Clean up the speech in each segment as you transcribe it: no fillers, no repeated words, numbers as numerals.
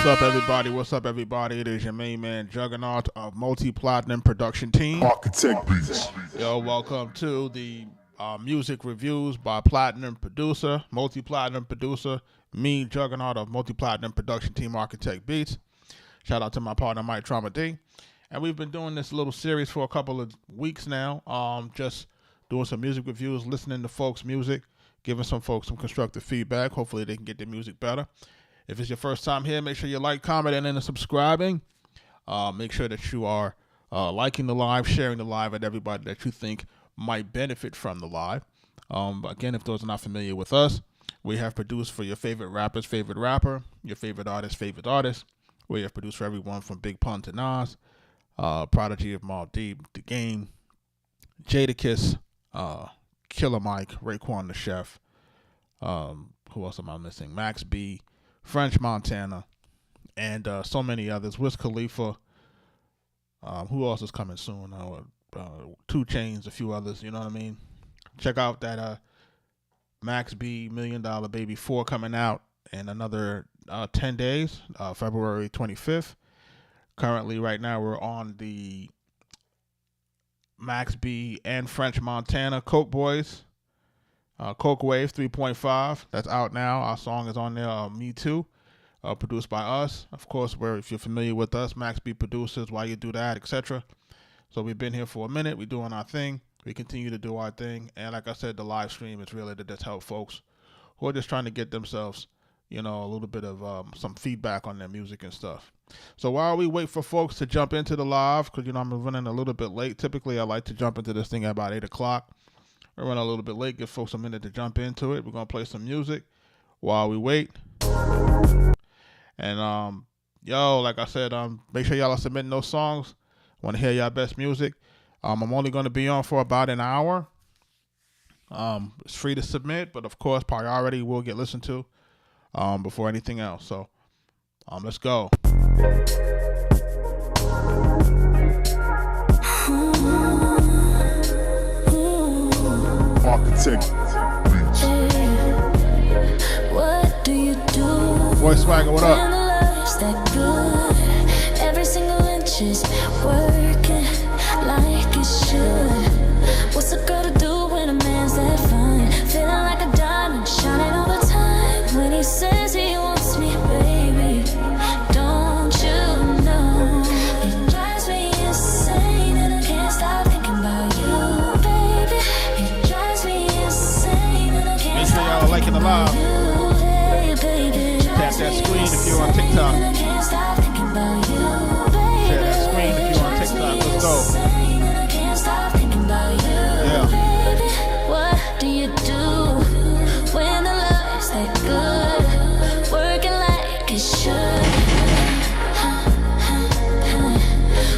What's up, everybody? What's up, everybody? It is your main man, Juggernaut of Multi-Platinum Production Team. Arkatech Beatz. Yo, welcome to the music reviews by Platinum Producer, Multi-Platinum Producer, me, Juggernaut of Multi-Platinum Production Team, Arkatech Beatz. Shout out to my partner, Mike Trauma D. And we've been doing this little series for a couple of weeks now, just doing some music reviews, listening to folks' music, giving some folks some constructive feedback. Hopefully they can get their music better. If it's your first time here, make sure you like, comment, and subscribing. Make sure that you are liking the live, sharing the live with everybody that you think might benefit from the live. Again, if those are not familiar with us, we have produced for your favorite rapper's favorite rapper, your favorite artist's favorite artist. We have produced for everyone from Big Pun to Nas, Prodigy of Mal Deep, The Game, Jadakiss, Killer Mike, Raekwon the Chef. Who else am I missing? Max B, French Montana, and so many others. Wiz Khalifa. Who else is coming soon? 2 Chainz, a few others. You know what I mean? Check out that Max B, $1 Million Baby 4 coming out in another 10 days, February 25th. Currently, right now, we're on the Max B and French Montana Coke Boys. Coke Wave 3.5, that's out now. Our song is on there, Me Too, produced by us. Of course, if you're familiar with us, Max B producers, Why You Do That, etc. So we've been here for a minute. We're doing our thing. We continue to do our thing. And like I said, the live stream is really to just help folks who are just trying to get themselves, you know, a little bit of some feedback on their music and stuff. So while we wait for folks to jump into the live, because, you know, I'm running a little bit late. Typically, I like to jump into this thing at about 8 o'clock. We're running a little bit late. Give folks a minute to jump into it. We're going to play some music while we wait. And, yo, like I said, make sure y'all are submitting those songs. I want to hear y'all best music. I'm only going to be on for about an hour. It's free to submit, but, of course, priority will get listened to before anything else. So, let's go. Arkatech Beatz. What do you do? Boy Swagger, what up? When the love's that good, every single inch is working like it should. What's a girl to do when a man's that fine? Feeling like a diamond, shining all the time. When he says he wants me, baby, don't you know? It drives me insane and I can't stop thinking about you, baby. It drives me insane and I can't Make sure y'all are liking the live. Tap that screen if you're on TikTok. Share that screen if you're on TikTok. Let's go. Yeah. What do you do when the love's that good, working like it should?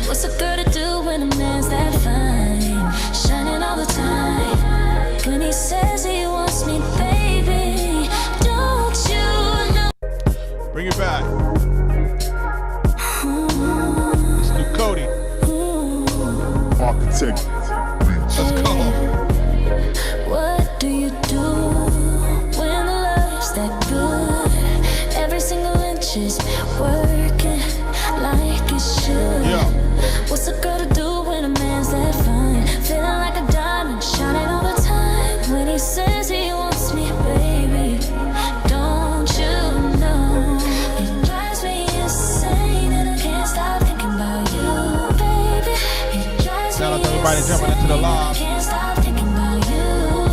What's a girl to do when a man's that fine, shining all the time? When he says he wants me, baby, don't you know? Bring it back. It's new Cody. Arkatech Beatz. Let's go. What do you do when the love's that good? Every single inch is working like it should. Yeah. What's a girl to do when a man's that fine? Feeling like a diamond, shining all the time. When he says he wants me, baby, don't you know? It drives me insane and I can't stop thinking about you, baby. It drives Shout out me to everybody jumping into the live. can't stop thinking about you,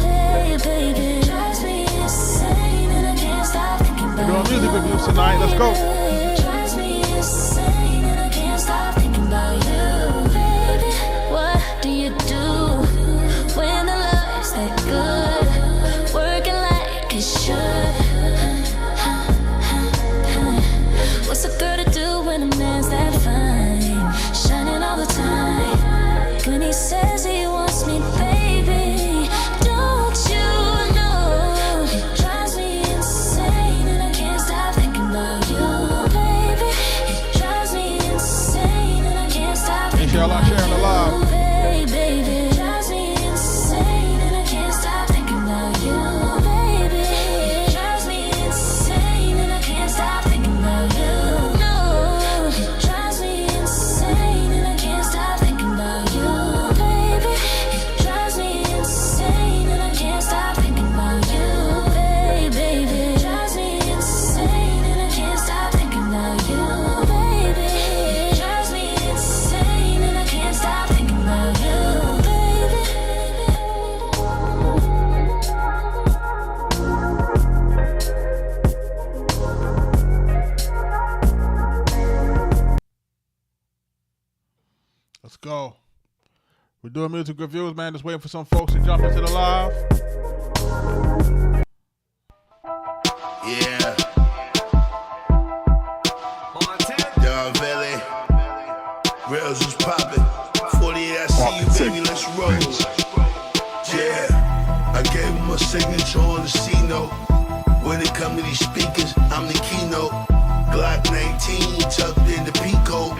hey, baby. It drives me insane and I can't stop thinking We're about doing music reviews tonight. Let's go. It drives me insane and I can't stop thinking about you, baby. What do you do when the love's that good, working like it should? What's a girl to do when a man's that fine, shining all the time? When he says he wants me, baby, don't you know? It drives me insane and I can't stop thinking about you, We're doing music reviews, man. Just waiting for some folks to jump into the live. Yeah. Don Valley. Rails is popping. 48, I see you, baby. Let's roll. Yeah. I gave him a signature on the C-note. When it come to these speakers, I'm the keynote. Glock 19 tucked in the Pico.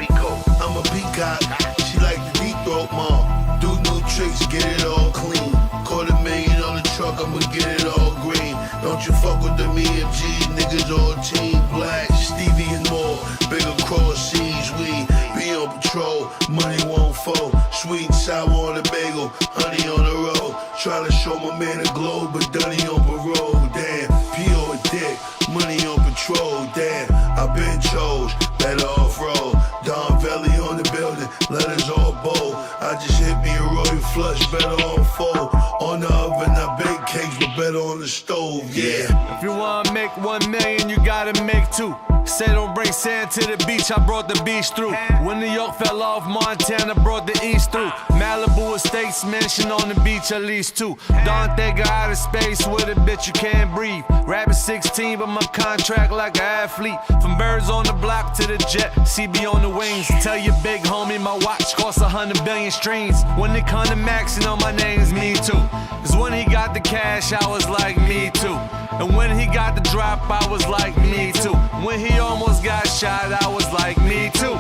I'm a peacock. She like the deep throat, mom. Do new tricks, get it all clean. $250,000 on the truck, I'ma get it all green. Don't you fuck with the EMG, niggas all team black. Stevie and more, bigger cross seas, we be on patrol. Money won't fold, sweet and sour on the bagel, honey on the road. Trying to show my man a globe, but Dunny on parole. Damn, P.O. a dick, money on patrol. Damn, I been chose, better off roll. Don Valley on the building, letters all bold. I just hit me a royal flush, better on fold. On the oven, I bake cakes, but better on the stove, yeah. If you wanna make 1 million, you gotta make 2. Say don't bring sand to the beach, I brought the beach through. When New York fell off, Montana brought the east through. Malibu estates, mansion on the beach, at least 2. Don't think out of space with a bitch you can't breathe. Rabbit 16, but my contract like an athlete. From birds on the block to the jet, CB on the wings. Tell your big homie my watch costs 100 billion streams. When it come to maxing on my name's me too. Cause when he got the cash, I was like me too. And when he got the drop, I was like me too. When he almost got shot, I was like me too.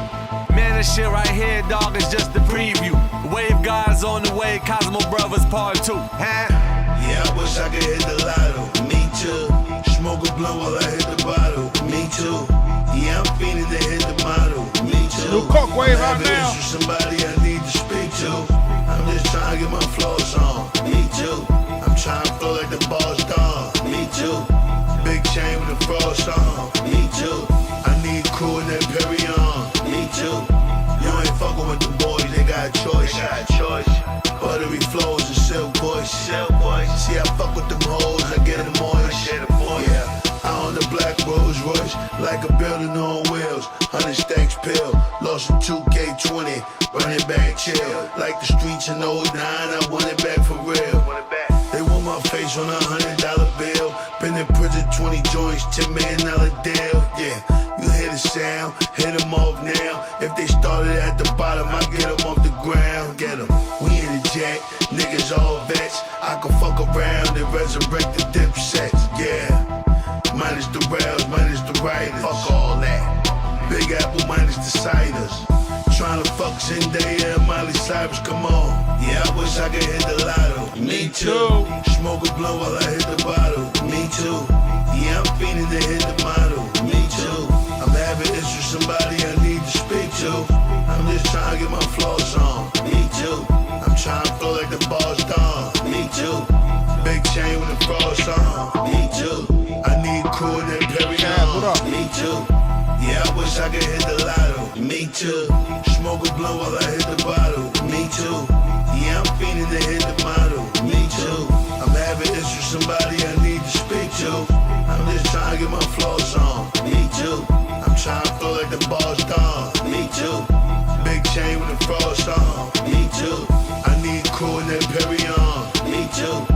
Man, this shit right here, dog, is just a preview. Wave God's on the way, Cosmo Brothers Part 2. Huh? Yeah, I wish I could hit the lotto. Me too. Smoke a blunt while I hit the bottle. Me too. Yeah, I'm feeling to hit the model. Me too. New coke wave out I'm now. somebody I need to speak to. I'm just trying to get my flows on. Me too. I'm trying to flow like the boss dog. Me too. Big chain with the frost on. Me too. I need crew in that Perry on. Me too. You ain't fucking with the boys, they got a choice. Buttery flows and silk voice. See, I fuck with them hoes, I get them moist. Yeah. I own the black Rolls Royce, like a building on wheels. 100 stacks pill, lost in 2K20, running back chill. Like the streets in '09, I want it back for real. They want my face on $100 bill. Been in prison 20 joints, $10 million deal. Yeah, you hear the sound, hit them off now. If they started at the bottom, I get them off the ground. Get them, we in the jack, niggas all vets. I can fuck around and resurrect the dipsets. Yeah, minus the rails, minus the riders. Fuck all that. Big Apple minus the ciders. Tryna fuck Zendaya and Miley Cyrus, come on. Yeah, I wish I could hit the lotto. Me too. Smoke a blunt while I hit the bottle. Me too. Yeah, I'm feeling to hit the model. Me too. I'm having issues, somebody I need to speak to. I'm just trying to get my flows on. Me too. I'm trying to flow like the boss dog. Me too. Big chain with the frost on. Me too. I need crew in that Perry on. Me too. Yeah, I wish I could hit the lotto. Me too. Smoke a blunt while I hit the bottle. Me too. Yeah, I'm feeling to hit the model. Me too. I'm having issues, somebody I need to speak to. I'm just trying to get my flows on. Me too. I'm trying to flow like the boss dog. Me too. Big chain with the frost on. Me too. I need crew in that Perry on. Me too.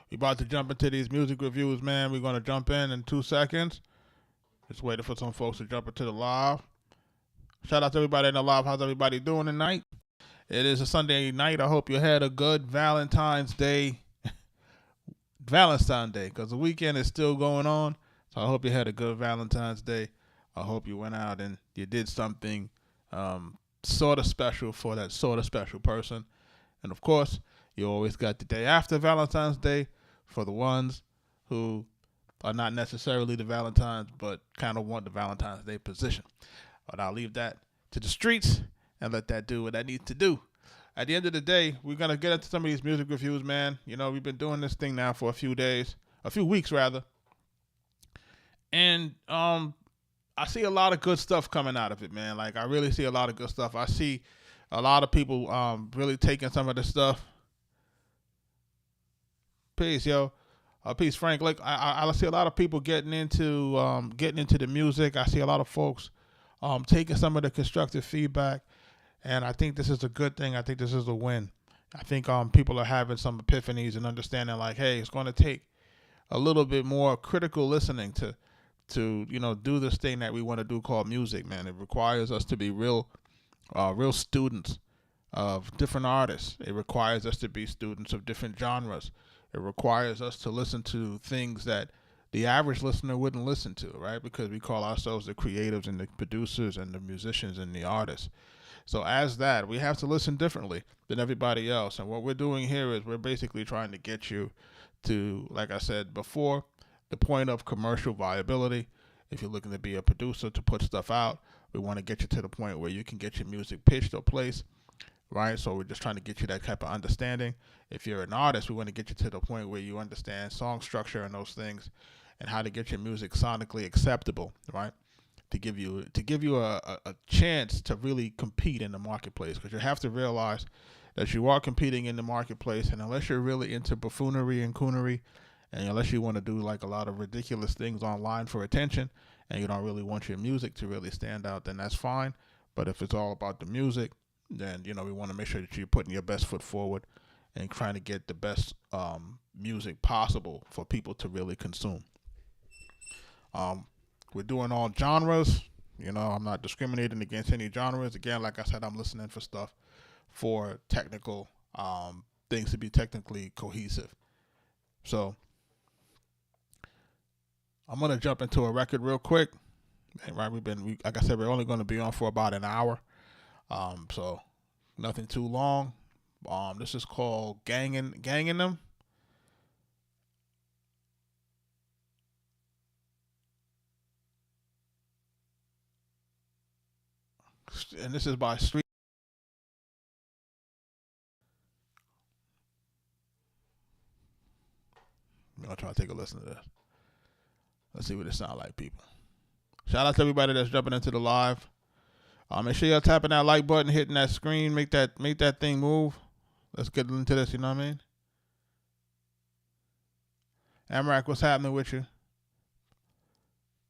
We about to jump into these music reviews, man. We're going to jump in 2 seconds. Just waiting for some folks to jump into the live. Shout out to everybody in the live. How's everybody doing tonight? It is a Sunday night. I hope you had a good Valentine's Day. Valentine's Day, because the weekend is still going on. So I hope you had a good Valentine's Day. I hope you went out and you did something sort of special for that sort of special person. And of course, you always got the day after Valentine's Day for the ones who are not necessarily the Valentines, but kind of want the Valentine's Day position. But I'll leave that to the streets and let that do what that needs to do. At the end of the day, we're going to get into some of these music reviews, man. You know, we've been doing this thing now for a few weeks rather. And I see a lot of good stuff coming out of it, man. Like, I really see a lot of good stuff. I see a lot of people really taking some of this stuff. Peace, yo. Peace, Frank. Like, I see a lot of people getting into the music. I see a lot of folks taking some of the constructive feedback, and I think this is a good thing. I think this is a win. I think people are having some epiphanies and understanding like, hey, it's going to take a little bit more critical listening to do this thing that we want to do called music, man. It requires us to be real students of different artists. It requires us to be students of different genres. It requires us to listen to things that the average listener wouldn't listen to, right? Because we call ourselves the creatives and the producers and the musicians and the artists. So as that, we have to listen differently than everybody else. And what we're doing here is we're basically trying to get you to, like I said before, the point of commercial viability. If you're looking to be a producer to put stuff out, we want to get you to the point where you can get your music pitched or placed, right? So we're just trying to get you that type of understanding. If you're an artist, we want to get you to the point where you understand song structure and those things and how to get your music sonically acceptable, right? To give you a chance to really compete in the marketplace, because you have to realize that you are competing in the marketplace, and unless you're really into buffoonery and coonery, and unless you want to do like a lot of ridiculous things online for attention, and you don't really want your music to really stand out, then that's fine. But if it's all about the music, then we want to make sure that you're putting your best foot forward and trying to get the best music possible for people to really consume. We're doing all genres. I'm not discriminating against any genres. Again, like I said, I'm listening for stuff for technical things to be technically cohesive. So I'm gonna jump into a record real quick. Right, like I said, we're only going to be on for about an hour. So nothing too long. This is called Gangin' Them. And this is by Street. I'm going to try to take a listen to this. Let's see what it sounds like, people. Shout out to everybody that's jumping into the live. Make sure you're tapping that like button, hitting that screen, make that thing move. Let's get into this, you know what I mean? Amrak, what's happening with you?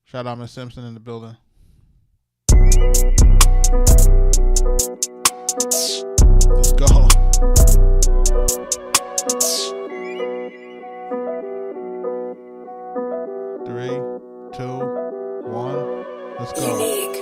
Shout out Miss Simpson in the building. Let's go. Three, two, one. Let's go.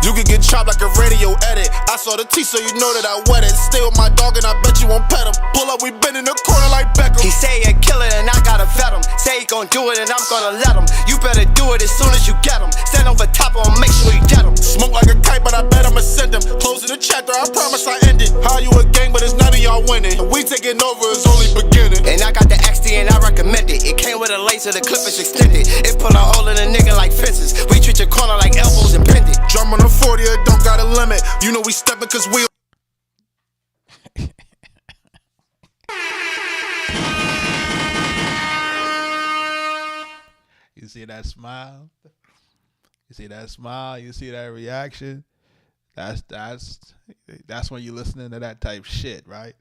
You can get chopped like a radio edit. I saw the T, so you know that I wet it. Stay with my dog and I bet you won't pet him. Pull up, we been in the corner like Beckham. He say he a killer and I gotta vet him. Say he gon' do it and I'm gonna let him. You better do it as soon as you get him. Stand over top of him, make sure you get him. Smoke like a kite, but I bet I'ma send him. Closing the chapter, I promise I end it. How you a gang, but it's none of y'all winning. And we taking over, it's only beginning. And I got the XD and I recommend it. It came with a laser, the clip is extended. It put a hole in a nigga like fences. We treat your corner like elbows and bend it. Drum on the 40, it don't got a limit. You know we steppin' cause we You see that smile? You see that smile? You see that reaction? That's when you're listening to that type shit, right?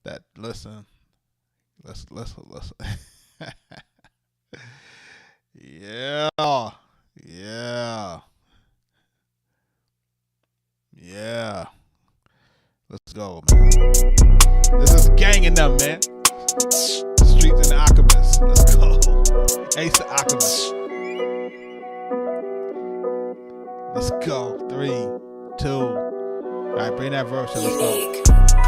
That listen. Yeah. Let's go, man. This is Gangin' Them, man. Streets and the Alchemist. Let's go. Ace the Alchemist. Let's go. 3, 2. All right, bring that verse in. Let's go.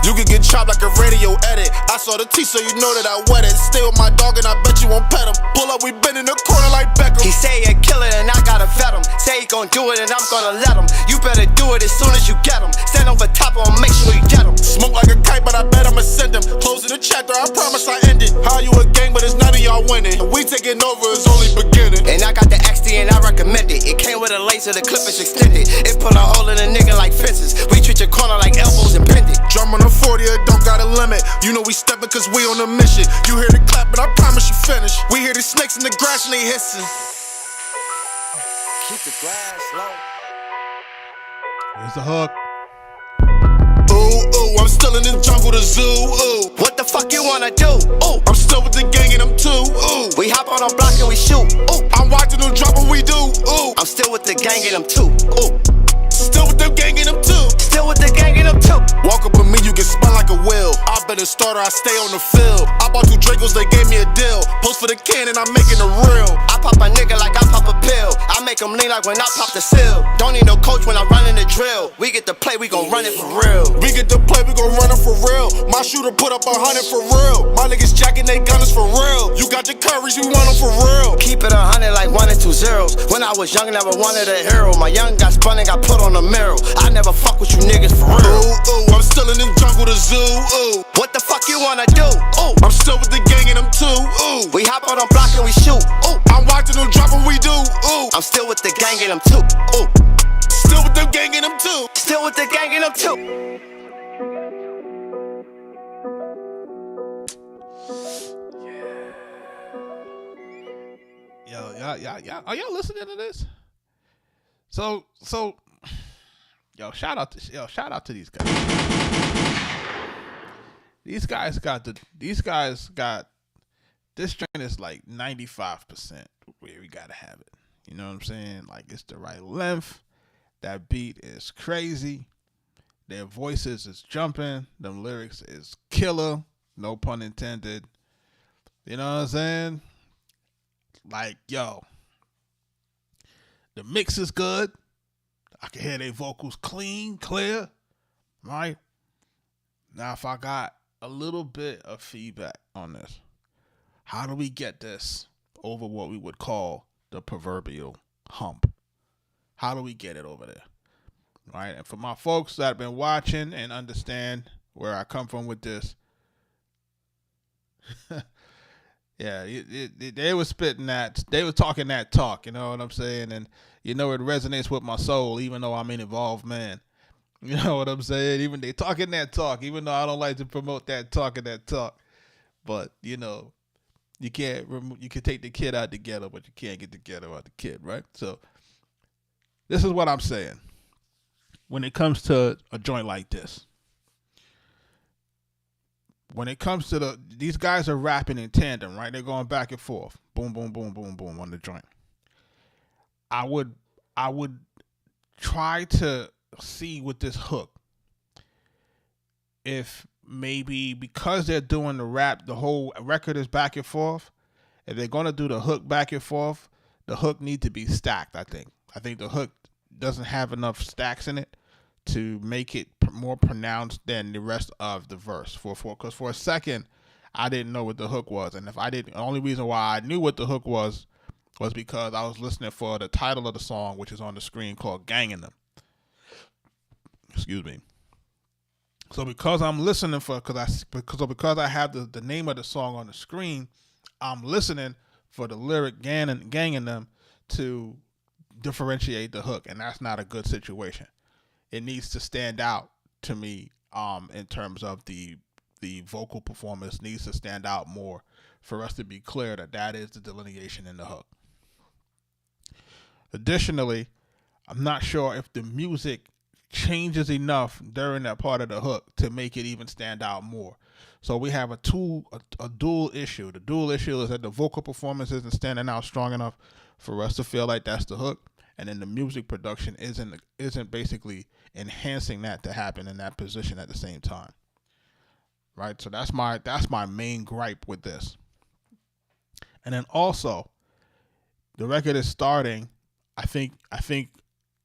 You can get chopped like a radio edit. I saw the T, so you know that I wet it. Stay with my dog and I bet you won't pet him. Pull up, we been in the corner like Beckham. He say he a killer and I gotta vet him. Say he gon' do it and I'm gonna let him. You better do it as soon as you get him. Stand over top of him, make sure you get him. Smoke like a kite, but I bet I'ma send him. Closing the chapter, I promise I end it. How you a gang, but it's none of y'all winning. And we taking over, it's only beginning. And I got the XD and I recommend it. It came with a laser, the clip is extended. It put a hole in a nigga like fences. We treat your corner like elbows and bend it. Drum on the 40, it don't got a limit. You know we steppin' cause we on a mission. You hear the clap, but I promise you finish. We hear the snakes in the grass and they hissing. Keep the grass low. Here's the hook. Ooh, ooh. I'm still in the jungle, the zoo, ooh. What the fuck you wanna do? Ooh, I'm still with the gang and them too, ooh. we hop on a block and we shoot. Ooh, I'm watching them drop what we do, ooh. I'm still with the gang and them too. Ooh, Still with them gang and them too. still with the gang and them too. Walk up with me, you get spun like a wheel. I been a starter, I stay on the field. I bought 2 Dracos, they gave me a deal. Post for the can and I'm making it real. I pop a nigga like I pop a pill. I make him lean like when I pop the seal. Don't need no coach when I'm running the drill. We get to play, we gon' run it for real. We get to play, we gon' run it for real. My shooter put up 100 for real. My niggas jacking they gunners for real. You got your courage, we want them for real. Keep it 100 like 1 and 2 zeros. When I was young, never wanted a hero. My young got spun and got put on the mirror. I never fuck with you niggas for real. Ooh, ooh, I'm still in the jungle, the zoo, ooh. What the fuck you wanna do? Ooh, I'm still with the gang and them too, ooh. we hop on a block and we shoot. Ooh, I'm watching them drop what we do, ooh. I'm still with the gang and them too. Ooh, Still with them gang and them too. still with the gang and them too. Yo, y'all, are y'all listening to this? So, shout out to these guys. These guys got this joint is like 95% where we gotta have it. You know what I'm saying? Like, it's the right length. That beat is crazy. Their voices is jumping. Them lyrics is killer. No pun intended. You know what I'm saying? Like, yo, the mix is good. I can hear their vocals clean, clear. Right? Now, if I got a little bit of feedback on this, how do we get this over what we would call the proverbial hump? How do we get it over there? Right? And for my folks that have been watching and understand where I come from with this, yeah, they were spitting that. They were talking that talk, you know what I'm saying? And, you know, it resonates with my soul, even though I'm an involved man. You know what I'm saying? Even they talking that talk, even though I don't like to promote that talk and that talk. But, you know, you can take the kid out the ghetto, but you can't get the ghetto out the kid, right? So this is what I'm saying. When it comes to a joint like this, when it comes to these guys are rapping in tandem, right? They're going back and forth. Boom, boom, boom, boom, boom on the joint. I would try to see with this hook if maybe because they're doing the rap, the whole record is back and forth. If they're going to do the hook back and forth, the hook needs to be stacked, I think. I think the hook doesn't have enough stacks in it to make it more pronounced than the rest of the verse. Because for a second, I didn't know what the hook was. And if I didn't, the only reason why I knew what the hook was because I was listening for the title of the song, which is on the screen, called Gangin' Them. Excuse me. So because I'm listening because I have the name of the song on the screen, I'm listening for the lyric ganging them to differentiate the hook, and that's not a good situation. It needs to stand out to me in terms of the vocal performance needs to stand out more for us to be clear that is the delineation in the hook. Additionally, I'm not sure if the music changes enough during that part of the hook to make it even stand out more. So we have a dual issue. The dual issue is that the vocal performance isn't standing out strong enough for us to feel like that's the hook, and then the music production isn't basically enhancing that to happen in that position at the same time. Right? So that's my main gripe with this. And then also, the record is starting. I think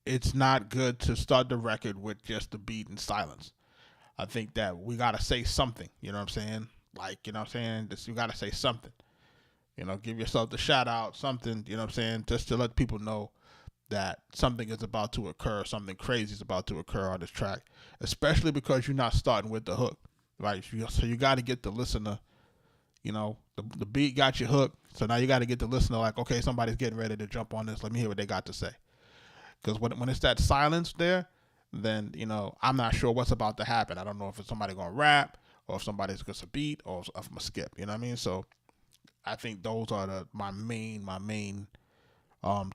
it's not good to start the record with just the beat and silence. I think that we got to say something, you know what I'm saying? Like, you know what I'm saying? You got to say something. You know, give yourself the shout out, something, you know what I'm saying? Just to let people know that something is about to occur, something crazy is about to occur on this track, especially because you're not starting with the hook, right? So you got to get the listener, you know, the beat got you hooked, so now you got to get the listener like, okay, somebody's getting ready to jump on this. Let me hear what they got to say. Because when it's that silence there, then, you know, I'm not sure what's about to happen. I don't know if it's somebody going to rap or if somebody's going to beat or if I'm going to skip. You know what I mean? So I think those are my main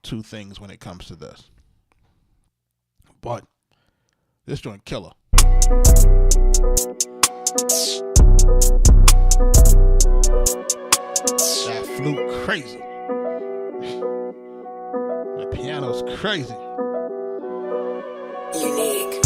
two things when it comes to this. But This joint killer. That flute crazy. The piano's crazy. Unique.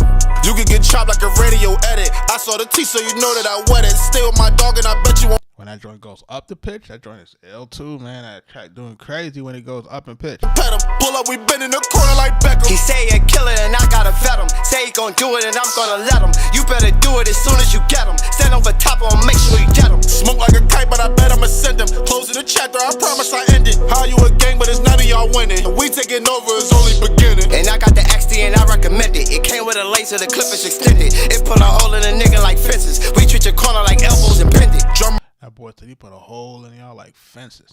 You can get chopped like a radio edit. I saw the T, so you know that I wet it. Stay with my dog, and I bet you won't. When that joint goes up the pitch, that joint is L2, man. That track doing crazy when it goes up in pitch. Pet him, pull up, we been in the corner like Beckham. He say he a killer and I gotta vet him. Say he gon' do it and I'm gonna let him. You better do it as soon as you get him. Stand over top of him, make sure you get him. Smoke like a kite, but I bet I'ma send him. Closing the chapter, I promise I end it. How you a gang, but it's none of y'all winning. We taking over, it's only beginning. And I got the XD and I recommend it. It came with a laser, the clip is extended. It put a hole in a nigga like fences. We treat your corner like elbows and bend it. Drum. That boy said he put a hole in y'all like fences.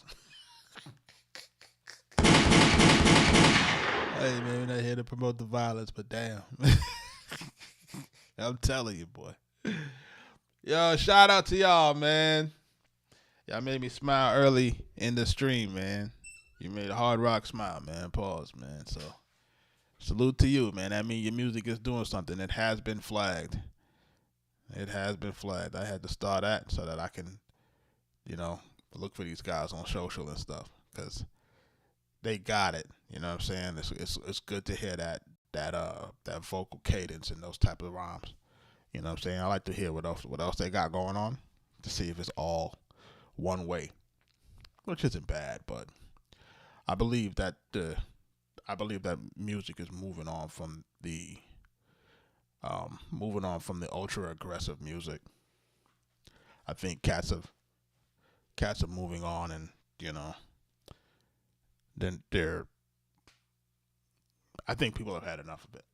Hey, man, we're not here to promote the violence, but damn. I'm telling you, boy. Yo, shout out to y'all, man. Y'all made me smile early in the stream, man. You made a Hard Rock smile, man. Pause, man. So, salute to you, man. That means your music is doing something. It has been flagged. It has been flagged. I had to start that so that I can, you know, look for these guys on social and stuff, because they got it. You know what I'm saying? It's good to hear that vocal cadence and those type of rhymes. You know what I'm saying? I like to hear what else they got going on, to see if it's all one way, which isn't bad. But I believe that music is moving on from the ultra aggressive music. I think cats are moving on, and you know, then I think people have had enough of it.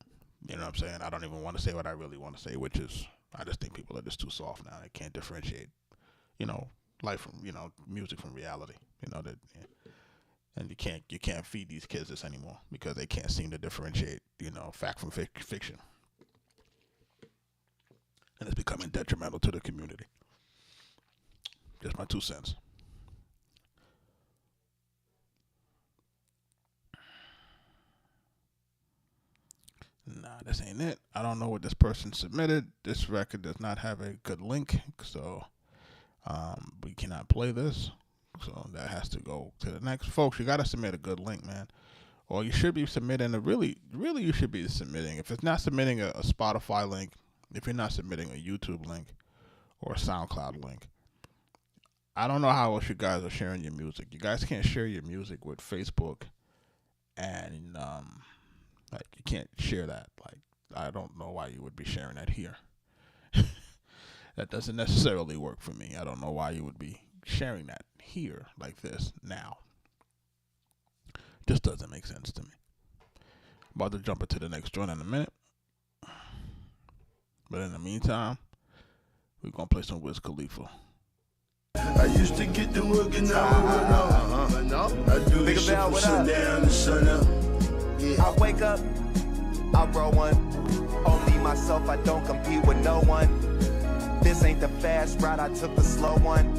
You know what I'm saying? I don't even want to say what I really want to say, which is I just think people are just too soft now. They can't differentiate, you know, life from, you know, music from reality. You know that, and you can't feed these kids this anymore because they can't seem to differentiate, you know, fact from fiction, and it's becoming detrimental to the community. Just my 2 cents. Nah, this ain't it. I don't know what this person submitted. This record does not have a good link, so we cannot play this. So that has to go to the next. Folks, you got to submit a good link, man. Or you should be submitting really you should be submitting. If it's not submitting a Spotify link, if you're not submitting a YouTube link or a SoundCloud link, I don't know how else you guys are sharing your music. You guys can't share your music with Facebook, and like you can't share that. Like, I don't know why you would be sharing that here. That doesn't necessarily work for me. I don't know why you would be sharing that here like this now. Just doesn't make sense to me. About to jump into the next joint in a minute. But in the meantime, we're going to play some Wiz Khalifa. I used to get to work and I would run off. I do this shit from sundown to sun up. Yeah. I wake up, I roll one. Only myself, I don't compete with no one. This ain't the fast ride, I took the slow one.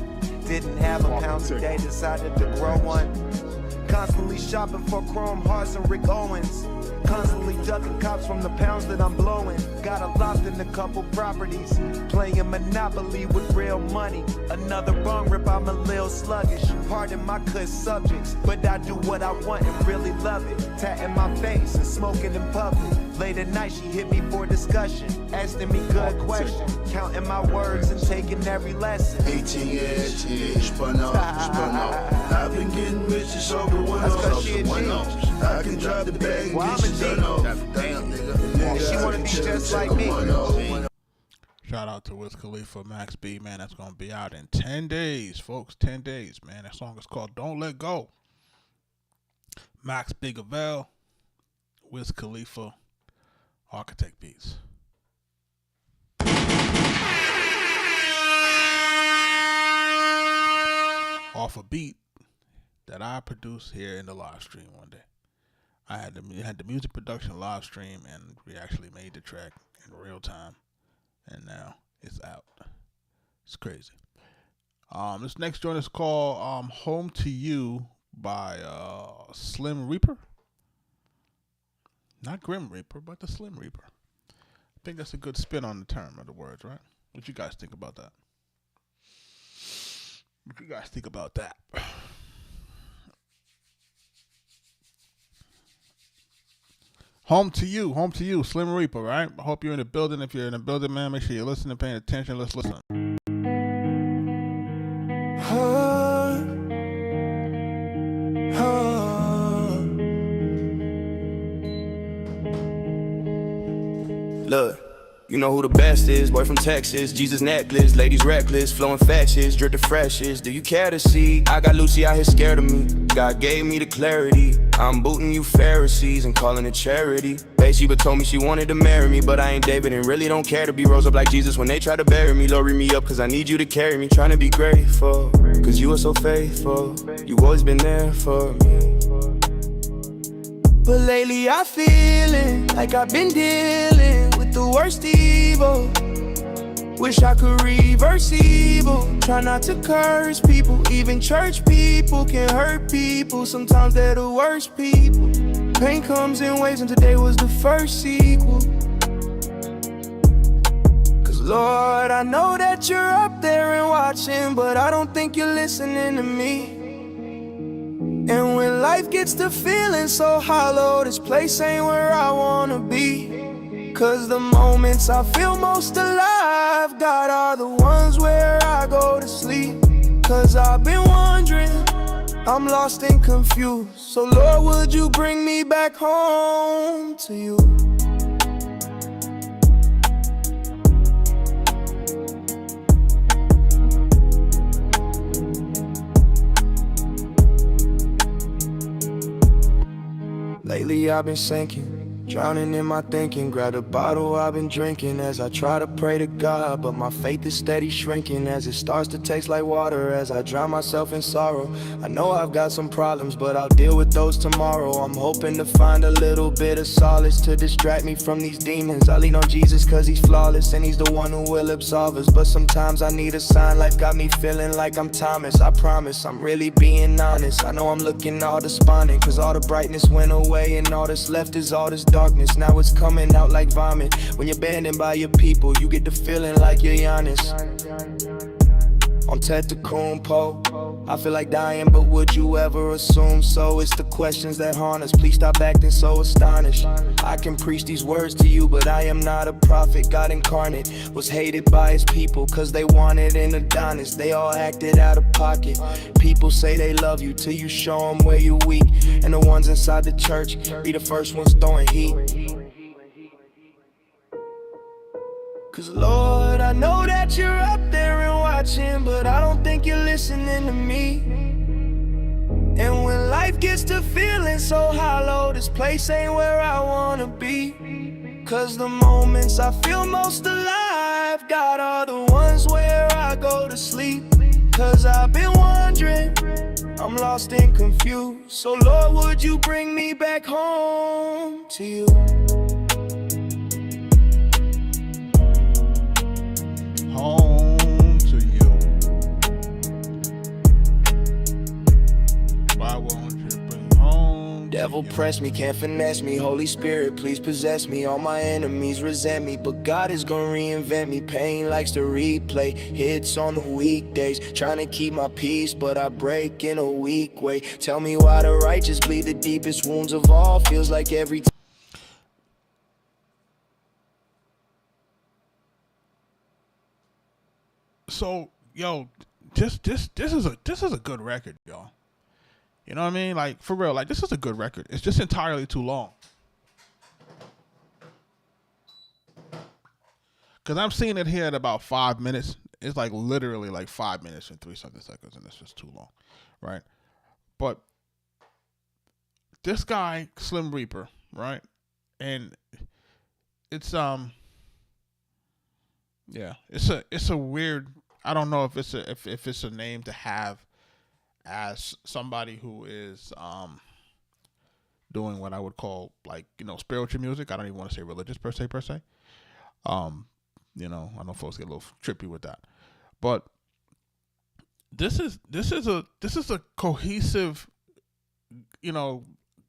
Didn't have a pound today, decided to grow one. Constantly shopping for chrome hearts and Rick Owens. Constantly ducking cops from the pounds that I'm blowing. Got a loft in a couple properties. Playing Monopoly with real money. Another bong rip, I'm a little sluggish. Pardon my cuss subjects, but I do what I want and really love it. Tatting my face and smoking in public. Late at night, she hit me for discussion. Asking me good questions. Counting my words and taking every lesson. 18 years, spun off. I've been getting rich since over one off. I can drive the bag and get you done off. Damn, nigga. She wanna be just like me. Shout out to Wiz Khalifa, Max B, man. That's going to be out in 10 days, folks. 10 days, man. That song is called Don't Let Go. Max B Gavel, Wiz Khalifa, Arkatech Beatz. Off a beat that I produced here in the live stream one day. I had the music production live stream, and we actually made the track in real time, and now it's out. It's crazy. This next joint is called Home to You by Slim Reaper. Not Grim Reaper, but the Slim Reaper. I think that's a good spin on the term of the words, right? What you guys think about that? What you guys think about that? Home to you, Slim Reaper, right? I hope you're in the building. If you're in the building, man, make sure you're listening, paying attention. Let's listen. Look, you know who the best is, boy from Texas, Jesus necklace, ladies reckless, flowing fascists, drip the freshest, do you care to see? I got Lucy out here scared of me, God gave me the clarity, I'm booting you Pharisees and calling it charity. Bathsheba told me she wanted to marry me, but I ain't David and really don't care to be rose up like Jesus when they try to bury me. Lord, read me up cause I need you to carry me, trying to be grateful, cause you are so faithful, you always been there for me. But lately I feeling like I've been dealing with the worst evil. Wish I could reverse evil. Try not to curse people. Even church people can hurt people. Sometimes they're the worst people. Pain comes in waves and today was the first sequel. Cause Lord, I know that you're up there and watching, but I don't think you're listening to me. And when life gets to feeling so hollow, this place ain't where I wanna be. Cause the moments I feel most alive, God, are the ones where I go to sleep. Cause I've been wondering, I'm lost and confused. So Lord, would you bring me back home to you? Lately I've been sinking, drowning in my thinking. Grab a bottle I've been drinking as I try to pray to God, but my faith is steady shrinking as it starts to taste like water as I drown myself in sorrow. I know I've got some problems, but I'll deal with those tomorrow. I'm hoping to find a little bit of solace to distract me from these demons. I lean on Jesus cause he's flawless and he's the one who will absolve us. But sometimes I need a sign, life got me feeling like I'm Thomas. I promise I'm really being honest. I know I'm looking all despondent cause all the brightness went away and all that's left is all this darkness. Now it's coming out like vomit. When you're abandoned by your people, you get the feeling like you're Giannis on Tetakumpo. I feel like dying, but would you ever assume so? It's the questions that haunt us. Please stop acting so astonished. I can preach these words to you, but I am not a prophet. God incarnate was hated by his people cause they wanted an Adonis. They all acted out of pocket. People say they love you till you show them where you're weak. And the ones inside the church be the first ones throwing heat. Cause Lord, I know that you're up there and watching, but I don't think you're listening to me. And when life gets to feeling so hollow, this place ain't where I wanna be. Cause the moments I feel most alive, God, are the ones where I go to sleep. Cause I've been wondering, I'm lost and confused. So Lord, would you bring me back home to you? Home to you. Why won't you bring home? Devil press me, can't finesse me. Holy Spirit, please possess me. All my enemies resent me, but God is gonna reinvent me. Pain likes to replay hits on the weekdays. Trying to keep my peace, but I break in a weak way. Tell me why the righteous bleed the deepest wounds of all. Feels like every time. So, yo, this is a good record, y'all. You know what I mean? Like, for real, like, this is a good record. It's just entirely too long. Because I'm seeing it here at about 5 minutes. It's like literally like 5 minutes and 3-something seconds, and it's just too long, right? But this guy, Slim Reaper, right? And it's yeah, it's a weird. I don't know if it's a name to have as somebody who is doing what I would call, like, you know, spiritual music. I don't even want to say religious per se. You know, I know folks get a little trippy with that, but this is a cohesive, you know,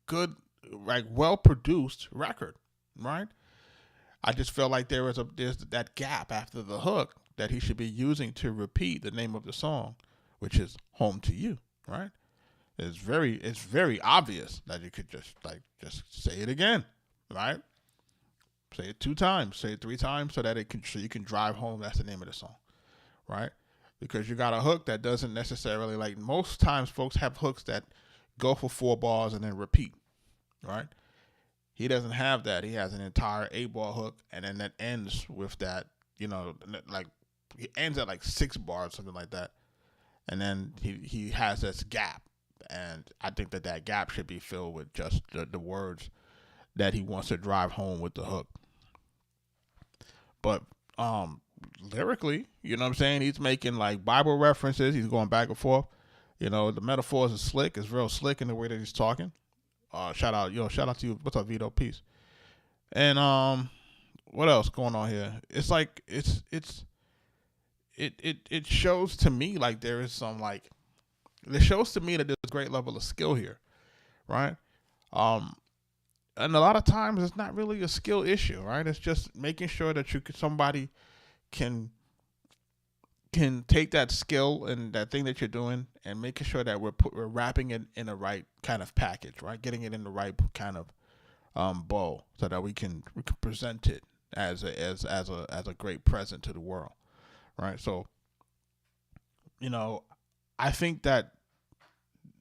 good, like, well produced record, right? I just feel like there's that gap after the hook that he should be using to repeat the name of the song, which is "Home to You." Right? It's very obvious that you could just say it again, right? Say it 2 times, say it 3 times, so that you can drive home. That's the name of the song, right? Because you got a hook that doesn't necessarily, like most times folks have hooks that go for 4 bars and then repeat, right? He doesn't have that. He has an entire 8-bar hook, and then that ends with that, like he ends at like 6 bars, something like that. And then he has this gap, and I think that gap should be filled with just the words that he wants to drive home with the hook. But lyrically, you know what I'm saying? He's making like Bible references. He's going back and forth. The metaphors are slick. It's real slick in the way that he's talking. Shout out to you. What's up, Vito? Peace. And what else going on here? It's like it shows to me like there is some like it shows to me that there's a great level of skill here, right? And a lot of times it's not really a skill issue, right? It's just making sure that somebody can take that skill and that thing that you're doing and making sure that we're wrapping it in the right kind of package, right? Getting it in the right kind of bow so that we can present it as a great present to the world, right? So, I think that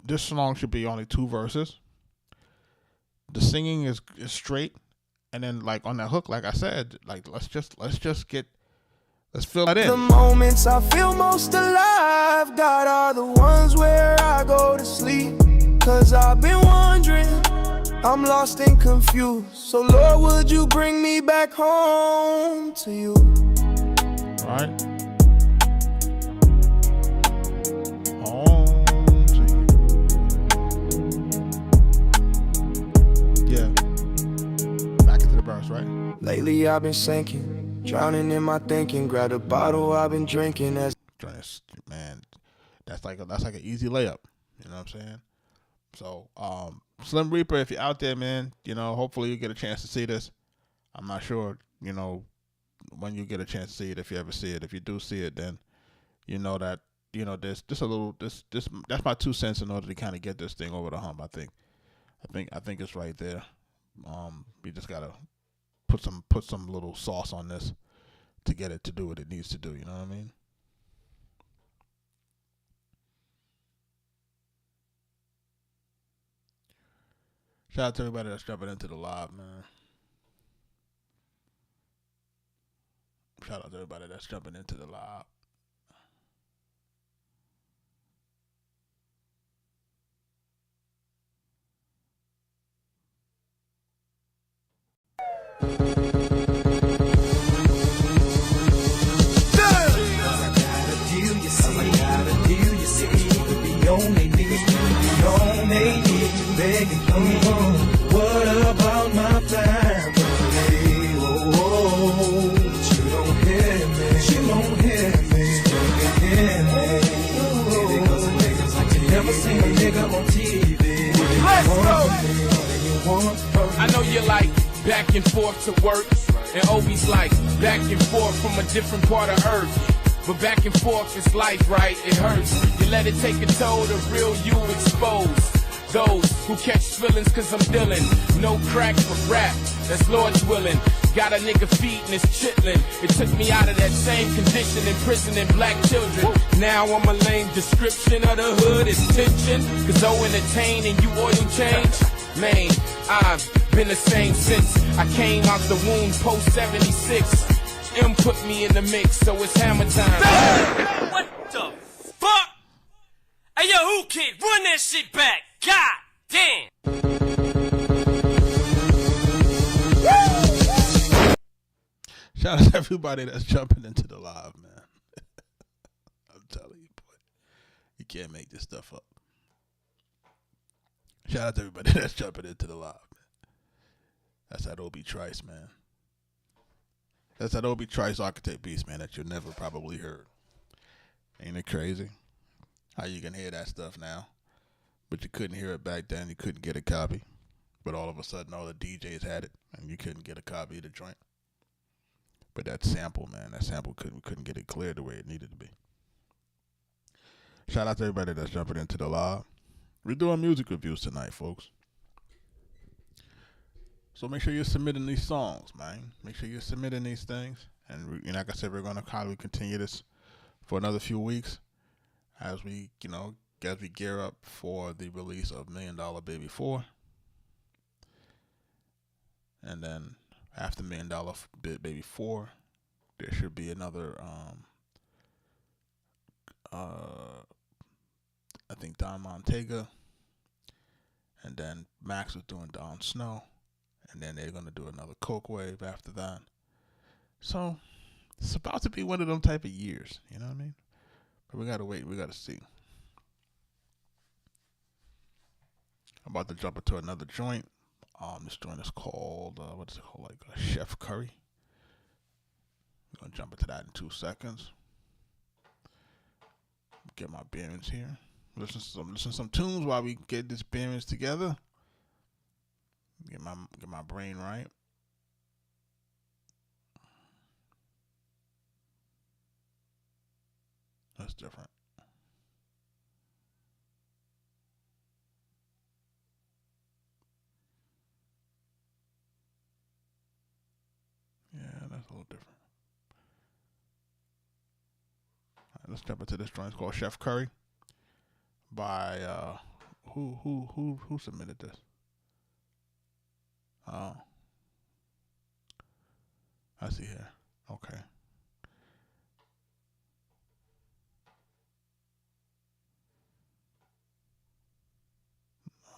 this song should be only 2 verses. The singing is straight, and then like on that hook, like I said, like let's fill that in. The moments I feel most alive, God, are the ones where I go to sleep. 'Cause I've been wondering, I'm lost and confused. So Lord, would you bring me back home to you? Right. Right? Lately I've been sinking, drowning in my thinking. Grab a bottle I've been drinking. Man, that's like an easy layup. You know what I'm saying? So, Slim Reaper, if you're out there, man, hopefully you get a chance to see this. I'm not sure, when you get a chance to see it, if you ever see it. If you do see it, then that there's just a little that's my 2 cents in order to kind of get this thing over the hump. I think it's right there. We just gotta put some little sauce on this to get it to do what it needs to do. You know what I mean? Shout out to everybody that's jumping into the live, man. Shout out to everybody that's jumping into the live. What about my family? Oh, you don't hear me. Because of niggas like you never seen a nigga on TV. Let's go. I know you're like back and forth to work, and always like back and forth from a different part of earth. But back and forth is life, right? It hurts. You let it take a toll, the real you expose. Those who catch feelings 'cause I'm dealing. No crack for rap, that's Lord's willing. Got a nigga feeding his chitlin'. It took me out of that same condition, imprisoning black children. Now I'm a lame description of the hood is tension. 'Cause owing a tain and you oil change. Man, I've been the same since I came out the womb post 76. M put me in the mix, so it's hammer time. What the fuck? Hey yo, who kid? Run that shit back. God damn. Shout out to everybody that's jumping into the live, man. I'm telling you, boy. You can't make this stuff up. Shout out to everybody that's jumping into the live, man. That's that Obi Trice, man. That's that Obi Trice Arkatech Beatz, man, that you never probably heard. Ain't it crazy? How you can hear that stuff now, but you couldn't hear it back then. You couldn't get a copy, but all of a sudden all the DJs had it, and you couldn't get a copy of the joint. But that sample, man, couldn't get it cleared the way it needed to be. Shout out to everybody that's jumping into the live. We're doing music reviews tonight, folks. So make sure you're submitting these songs, man. Make sure you're submitting these things. And like I said, we're going to probably continue this for another few weeks as we gear up for the release of $1 Million Baby 4. And then after $1 Million Baby 4, there should be another, I think Don Montega. And then Max was doing Don Snow. And then they're going to do another Coke Wave after that. So it's about to be one of them type of years. You know what I mean? But we got to wait. We got to see. I'm about to jump into another joint. This joint is called, what is it called? Like Chef Curry. I'm going to jump into that in 2 seconds. Get my bearings here. Listen to some tunes while we get this bearings together. Get my brain right. That's different. Yeah, that's a little different. All right, let's jump into this joint. It's called Chef Curry by who submitted this? Oh, I see here. Okay.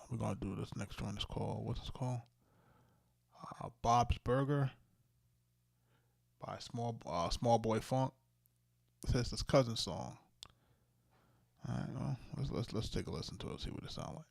We're gonna do this next joint. Is called, what's it called? Bob's Burger by Small Boy Funk. It says this cousin song. All right, well, let's take a listen to it. See what it sounds like.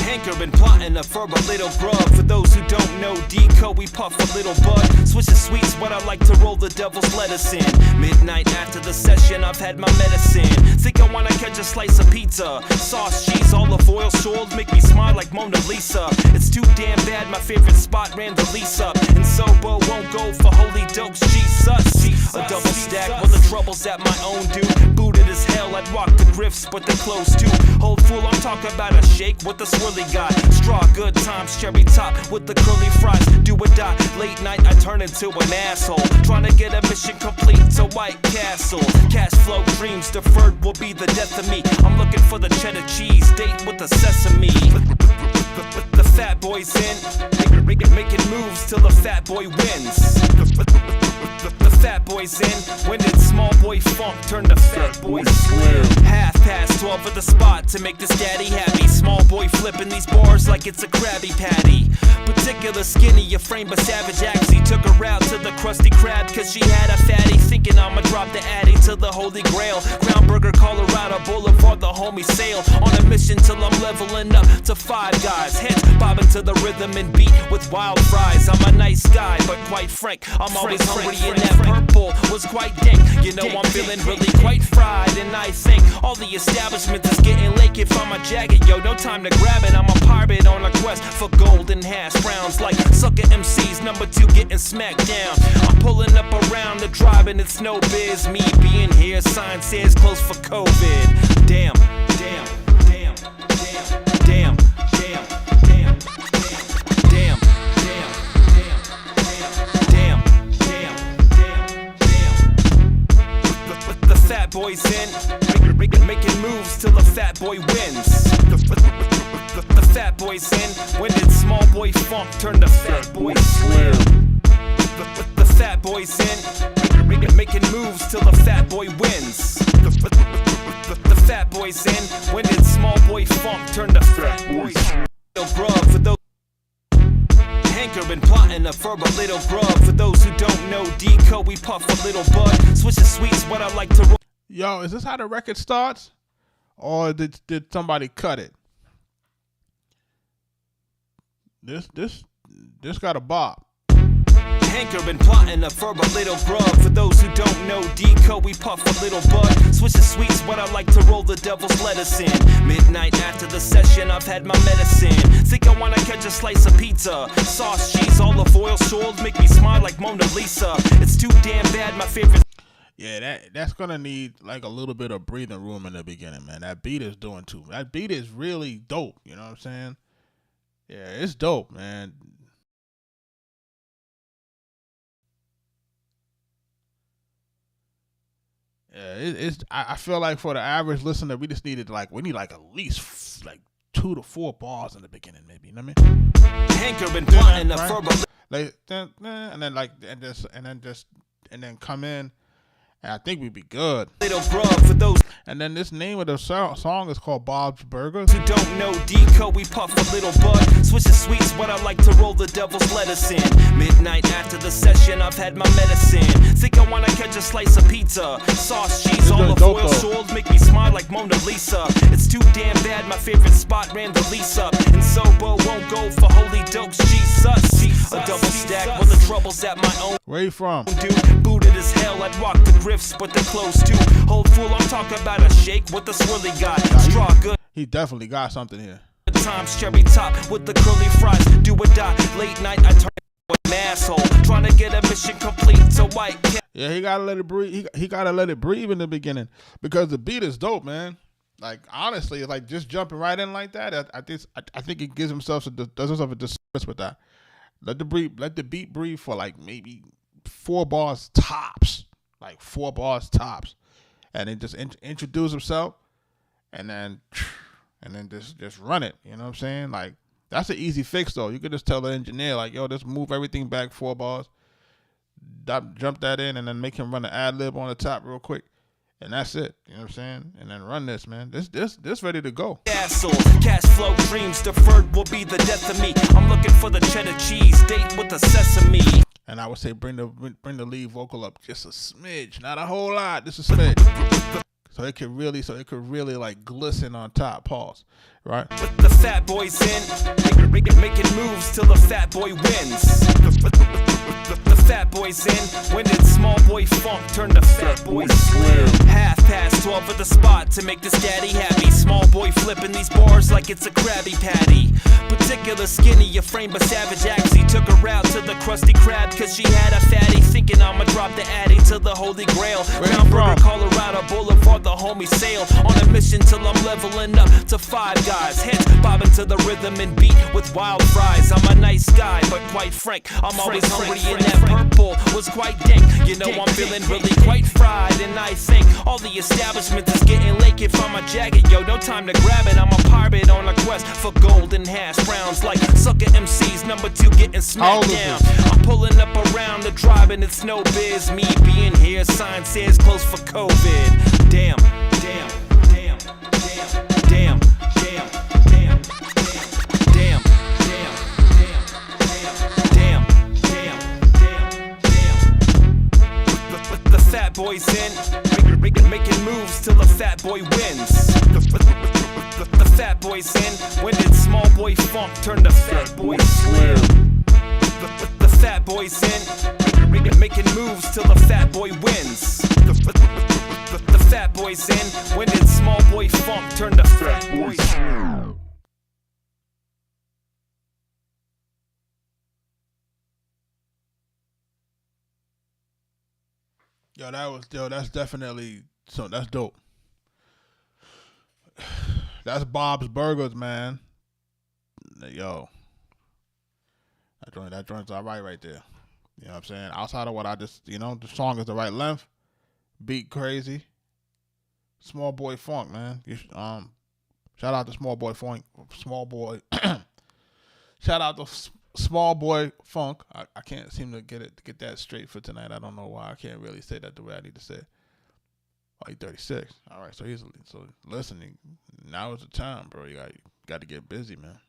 Hanker been plotting up for a little grub. For those who don't know, Deco, we puff a little bud. Switching sweets, but I like to roll the devil's lettuce in. Midnight after the session, I've had my medicine. Think I wanna catch a slice of pizza. Sauce, cheese, olive oil, swirled, make me smile like Mona Lisa. It's too damn bad, my favorite spot ran the lease up. And Sobo won't go for holy dokes, Jesus. A double stack, well the trouble's at my own dude. Booted as hell, I'd rock the grifts, but they're closed too. Hold full, I'm talking about a shake with the swirly guy. Straw, good times, cherry top with the curly fries. Do or die, late night I turn into an asshole. Trying to get a mission complete to White Castle. Cash flow dreams deferred will be the death of me. I'm looking for the cheddar cheese, date with the sesame. The fat boy's in, making moves till the fat boy wins. The fat boy's in, when did small boy funk turn to fat boy slim? 12 at the spot to make this daddy happy. Small boy flipping these bars like it's a Krabby Patty. Particular skinny, a frame of savage axe. He took her out to the Krusty Krab cause she had a fatty. Thinking I'ma drop the addy to the Holy Grail. Crown Burger, Colorado Boulevard, the homie sail. On a mission till I'm leveling up to 5 guys. Heads bobbing to the rhythm and beat with wild fries. I'm a nice guy, but quite frank, I'm always hungry and that purple was quite dank. You know I'm feeling really quite fried, and I think all the establishments is getting late. If I'm a jacket, yo, no time to grab it. I'm a pirate on a quest for golden hash browns like sucker MCs, number 2 getting smacked down. I'm pulling up around the drive and it's no biz. Me being here, sign says close for COVID. Damn, damn, damn, damn, damn, damn, damn, damn, damn, damn, damn, damn. The fat boy's in, making moves till the fat boy wins. The fat boy's in, when did small boy funk turn to fat boy slim? The fat boy's in, making moves till the fat boy wins. The fat boy's in, when did small boy funk turn to fat boy slim? Grub for those Hanker been plotting up for a little grub. For those who don't know, Deco, we puff a little bud. Switching sweets, what I like to roll. Yo, is this how the record starts? Or did somebody cut it? This got a bop. Hanker been plotting a verbal little grub. For those who don't know, D-Code, we puff a little bud. Switch the sweets, but I like to roll the devil's lettuce in. Midnight after the session, I've had my medicine. Think I wanna catch a slice of pizza. Sauce, cheese, olive oil, swirls make me smile like Mona Lisa. It's too damn bad, my favorite. Yeah, that's gonna need like a little bit of breathing room in the beginning, man. That beat is doing too. That beat is really dope. You know what I'm saying? Yeah, it's dope, man. Yeah, it's. I feel like for the average listener, we just needed we need like at least like 2 to 4 bars in the beginning, maybe. You know what I mean? Hanker been plotting a verbal. Like and then come in. And I think we'd be good. Little grub for those. And then this name of the song is called Bob's Burgers. Who don't know D-Code, we puff a little bud. Switch the sweets, but I like to roll the devil's lettuce in. Midnight after the session, I've had my medicine. Think I wanna catch a slice of pizza. Sauce, cheese, olive oil, swirls make me smile like Mona Lisa. It's too damn bad, my favorite spot ran the lease up. And Sobo won't go for holy dokes, Jesus. A double stack with the troubles at my own. Where you from? Dude, booted as hell, I'd rock the grifts, but they're close too. Hold full, I'm talking about a shake with the swirly guy. Straw good. He definitely got something here. Times cherry top with the curly fries. Do or die. Late night, I turn into an asshole. Trying to get a mission complete so I can. Yeah, he gotta let it breathe. He gotta let it breathe in the beginning because the beat is dope, man. Like honestly, it's like just jumping right in like that. I think he gives himself does himself a disservice with that. Let the beat breathe for like maybe 4 bars tops. Like 4 bars tops, and then just introduce himself, and then just run it. You know what I'm saying? Like that's an easy fix though. You could just tell the engineer like, yo, just move everything back 4 bars, jump that in, and then make him run an ad lib on the top real quick, and that's it. You know what I'm saying? And then run this, man. This ready to go. Asshole, cash flow dreams deferred will be the death of me. I'm looking for the cheddar cheese date with the sesame. And I would say bring the lead vocal up just a smidge, not a whole lot, just a smidge, so it could really like glisten on top. Pause, right? With the fat boys in, making moves till the fat boy wins. The fat boys in, when did small boy funk turn to fat boy slim? 12 at the spot to make this daddy happy. Small boy flipping these bars like it's a Krabby Patty. Particular skinny, a frame but savage actually took her out to the Krusty Krab cause she had a fatty. Thinking I'ma drop the addy to the Holy Grail. Crown Burger, Colorado Boulevard, the homie sail on a mission till I'm leveling up to 5 guys. Heads bobbing to the rhythm and beat with wild fries. I'm a nice guy, but quite frank, I'm always hungry and that purple was quite dank. You know I'm feeling really quite fried, and I think all the establishment is getting late. If I'm a jacket, yo, no time to grab it. I'm a pirate on a quest for gold and hash browns like sucker MCs, number 2 getting smacked down. I'm pulling up around the drive and it's no biz. Me being here, sign says close for COVID. Damn, damn, damn, damn, damn, damn, damn, damn, damn, damn, damn, damn, damn. The fat boys in, making moves till the fat boy wins. The fat boys in, when did small boy funk turn to fat boy slim? The fat boys in, making moves till the fat boy wins. The fat boys in, when did small boy funk turn to fat boy slim? That's definitely that's dope. That's Bob's Burgers, man. Yo, that joint's all right there. You know what I'm saying? Outside of what I just, the song is the right length, beat crazy. Small Boy Funk, man. Shout out to Small Boy Funk. Shout out to Small Boy Funk. I can't seem to get that straight for tonight. I don't know why. I can't really say that the way I need to say it. Oh, he's 36. All right, so listening. Now is the time, bro. You got to get busy, man.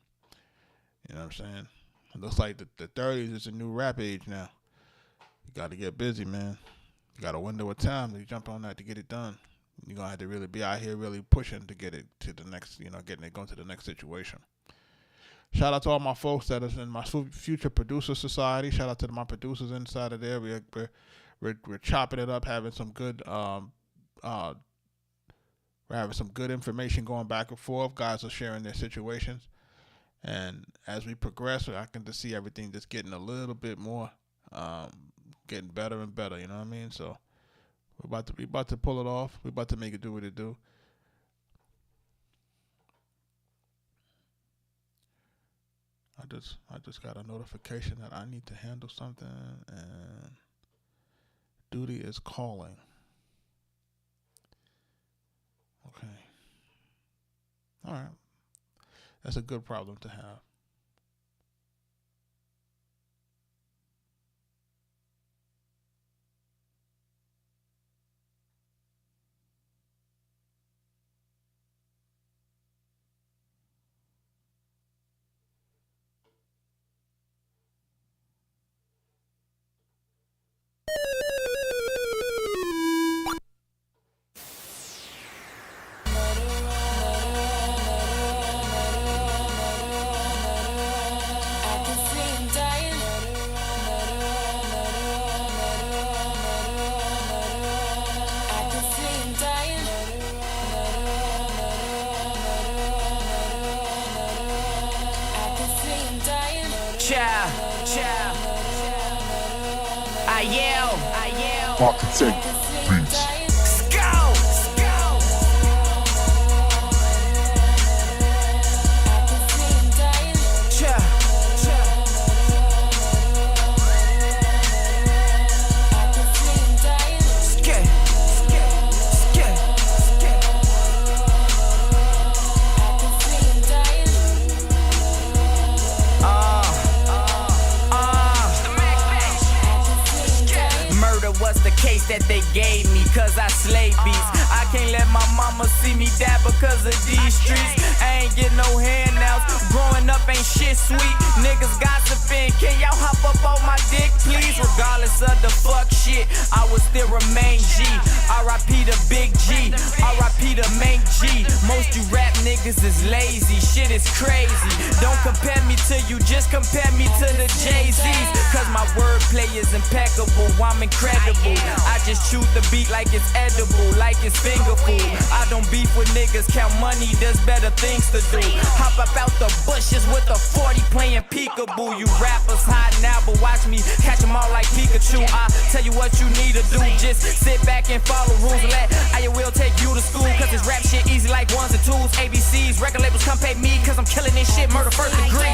You know what I'm saying? It looks like the 30s is a new rap age now. You got to get busy, man. You got a window of time to jump on that to get it done. You're going to have to really be out here really pushing to get it to the next, going to the next situation. Shout out to all my folks that is in my future producer society. Shout out to my producers inside of there. We're chopping it up, having some good we're having some good information going back and forth. Guys are sharing their situations, and as we progress, I can just see everything just getting a little bit more, getting better and better. You know what I mean? So we about to pull it off. We're about to make it do what it do. I just got a notification that I need to handle something, and duty is calling. Okay. All right. That's a good problem to have. Arkatech Beatz. That they gave me, cause I slay beats. I can't let my mama see me die because of these streets. I ain't get no handouts, growing up ain't shit sweet. Niggas gossiping, can y'all hop up on my dick please? Regardless of the fuck shit, I will still remain G. R.I.P. the big G, R.I.P. the main G. Most you rap niggas is lazy, shit is crazy. Don't compare me to you, just compare me to the Jay-Z's. Cause my wordplay is impeccable, I'm incredible. I just shoot the beat like it's edible, like it's finger food. I don't beef with niggas, count money, there's better things to do. Hop up out the bushes with a 40 playing peekaboo. You rappers hot now, but watch me catch them all like Pikachu. I tell you what you need to do, just sit back and follow rules. Let I will take you to school, cause this rap shit easy like ones and twos. ABCs, record labels come pay me, cause I'm killing this shit, murder first degree.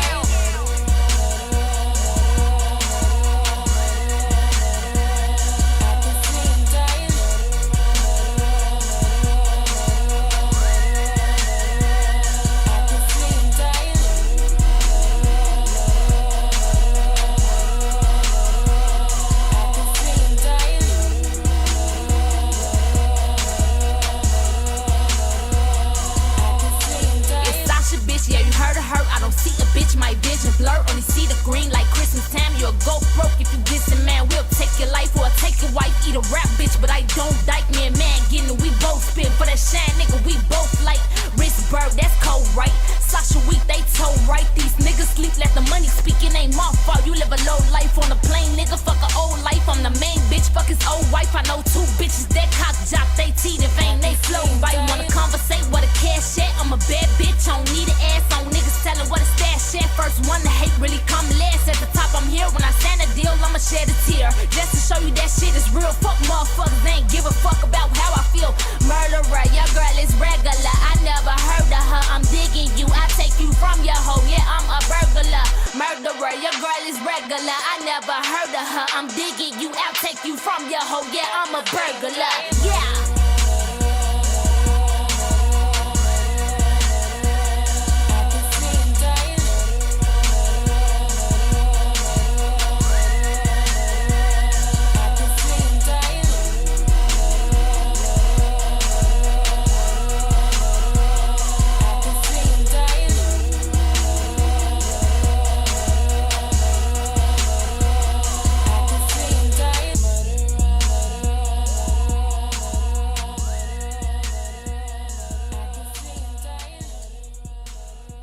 My vision blur, only see the green like Christmas time. You'll go broke if you dissing, man. We'll take your life or take your wife. Eat a rap bitch, but I don't dyke me and man. Getting it, we both spin for that shine, nigga. We both like Richburg, that's cold, right? Sasha Week, they told right. These niggas sleep, let the money speak. It ain't my fault. You live a low life on the plane, nigga. Fuck a old life. I'm the main bitch. Fuck his old wife. I know two bitches that cock jock. They teeth if ain't they flow. Right? Wanna conversate? What a cash at? I'm a bad bitch. I don't need an ass on niggas telling what a stash at. First one to hate really come last. At the top, I'm here. When I sign a deal, I'ma shed a tear. Just to show you that shit is real. Fuck motherfuckers, they ain't give a fuck about how I feel. Murderer, your girl is regular. I never heard of her. I'm digging you. I take you from your hoe. Yeah, I'm a burglar. Murderer, your girl is regular. I never heard of her. I'm digging you. I'll take you from your hoe. Yeah, I'm a burglar. Yeah.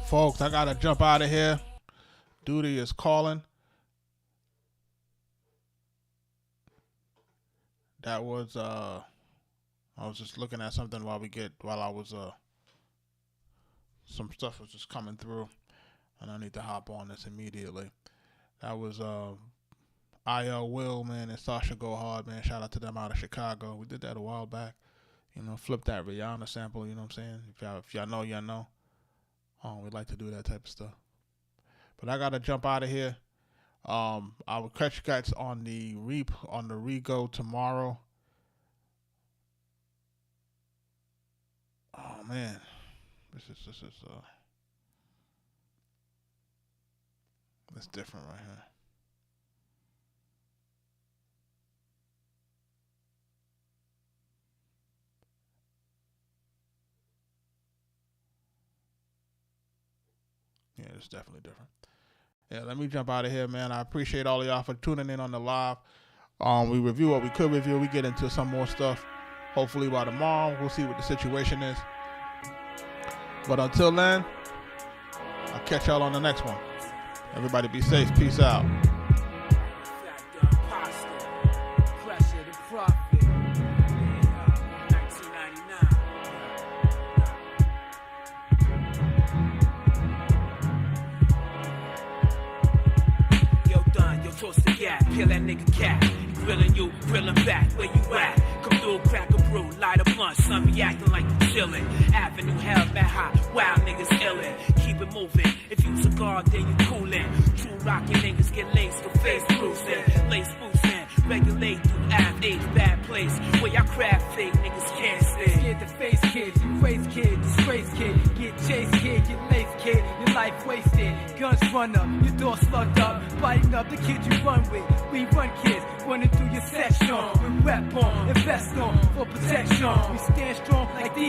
Folks, I gotta jump out of here. Duty is calling. That was I was just looking at something while I was some stuff was just coming through, and I need to hop on this immediately. That was IL Will, man, and Sasha Go Hard, man. Shout out to them out of Chicago. We did that a while back. You know, flip that Rihanna sample, you know what I'm saying? If y'all know, y'all know. We like to do that type of stuff. But I gotta jump out of here. I will catch you guys on the Rego tomorrow. Oh man. This is it's different right here. Yeah, it's definitely different. Yeah, let me jump out of here, man. I appreciate all of y'all for tuning in on the live. We review what we could review. We get into some more stuff. Hopefully by tomorrow, we'll see what the situation is. But until then, I'll catch y'all on the next one. Everybody be safe. Peace out. Toast the gap, kill that nigga cat. Grilling you, grilling back, where you at? Come through, crack a brew, light a blunt, son be acting like you chillin'. Avenue hell, that hot, wild niggas illin'. Keep it moving, if you cigar, then you coolin'. True rockin' niggas get laced for face bruising. Lace boostin', regulate through Ave, bad place. Where y'all craft fake niggas can't stay. Scared to face kids, you face kid, disgrace kid. Get chased kid, get laced kid, your life wasted. Guns run up, your door slugged up. Biting up the kid you run with. We run kids, running through your section. With rep on, invest on, for protection. We stand strong like these.